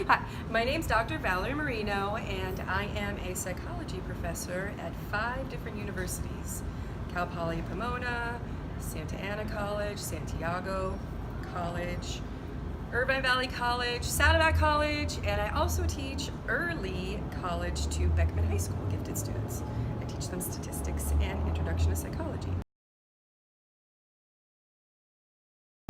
Hi, my name's Dr. Valerie Marino, and I am a psychology professor at 5 different universities: Cal Poly Pomona, Santa Ana College, Santiago College, Irvine Valley College, Saddleback College, and I also teach early college to Beckman High School gifted students. I teach them statistics and introduction to psychology.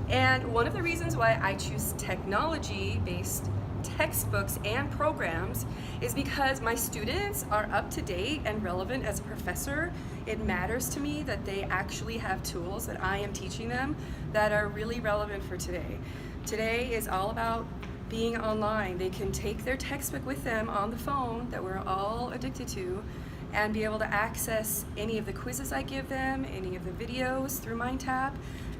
And one of the reasons why I choose technology-based textbooks and programs is because my students are up to date and relevant as a professor. It matters to me that they actually have tools that I am teaching them that are really relevant for today. Today is all about being online. They can take their textbook with them on the phone that we're all addicted to and be able to access any of the quizzes I give them, any of the videos through MindTap.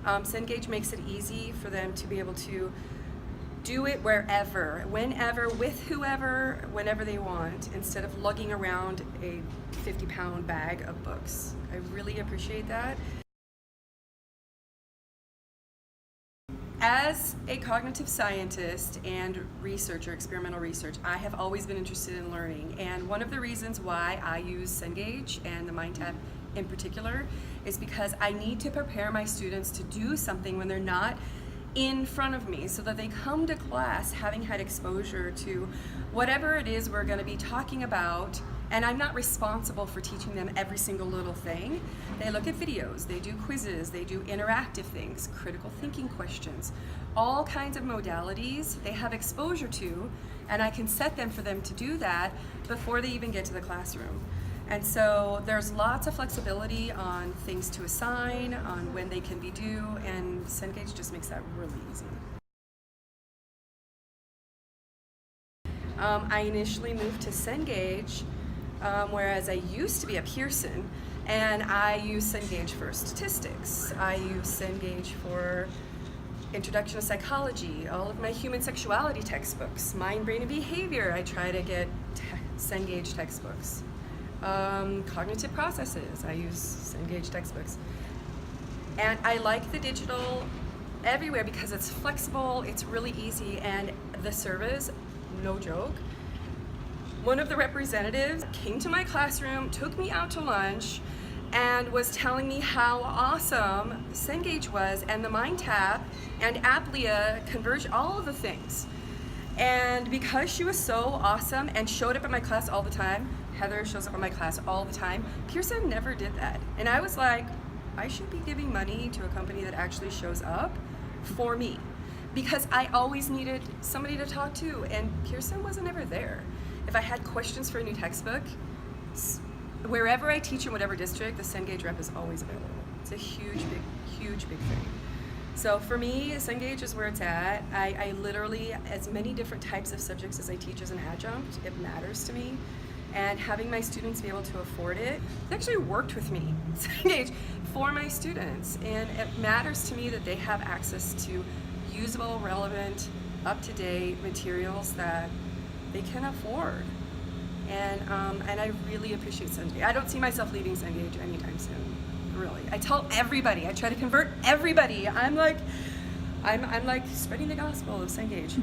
Cengage makes it easy for them to be able to do it wherever, whenever, with whoever, whenever they want, instead of lugging around a 50-pound bag of books. I really appreciate that. As a cognitive scientist and researcher, experimental research, I have always been interested in learning, and one of the reasons why I use Cengage and the MindTap in particular is because I need to prepare my students to do something when they're not in front of me, so that they come to class having had exposure to whatever it is we're going to be talking about, and I'm not responsible for teaching them every single little thing. They look at videos, they do quizzes, they do interactive things, critical thinking questions, all kinds of modalities they have exposure to, and I can set them for them to do that before they even get to the classroom. And so there's lots of flexibility on things to assign, on when they can be due, and Cengage just makes that really easy. I initially moved to Cengage, whereas I used to be at Pearson, and I use Cengage for statistics. I use Cengage for introduction to psychology, all of my human sexuality textbooks, mind, brain, and behavior. I try to get Cengage textbooks. Cognitive processes, I use Cengage textbooks. And I like the digital everywhere because it's flexible, it's really easy, and the service, no joke. One of the representatives came to my classroom, took me out to lunch, and was telling me how awesome Cengage was, and the MindTap and Applia Converge, all of the things. And because she was so awesome and showed up at my class all the time, Heather shows up in my class all the time, Pearson never did that. And I was like, I should be giving money to a company that actually shows up for me, because I always needed somebody to talk to, and Pearson wasn't ever there. If I had questions for a new textbook, wherever I teach in whatever district, the Cengage rep is always available. It's a huge, big thing. So for me, Cengage is where it's at. I literally, as many different types of subjects as I teach as an adjunct, it matters to me. And having my students be able to afford it actually worked with me, Cengage, for my students. And it matters to me that they have access to usable, relevant, up-to-date materials that they can afford. And I really appreciate Cengage. I don't see myself leaving Cengage anytime soon. Really, I tell everybody. I try to convert everybody. I'm like spreading the gospel of Cengage.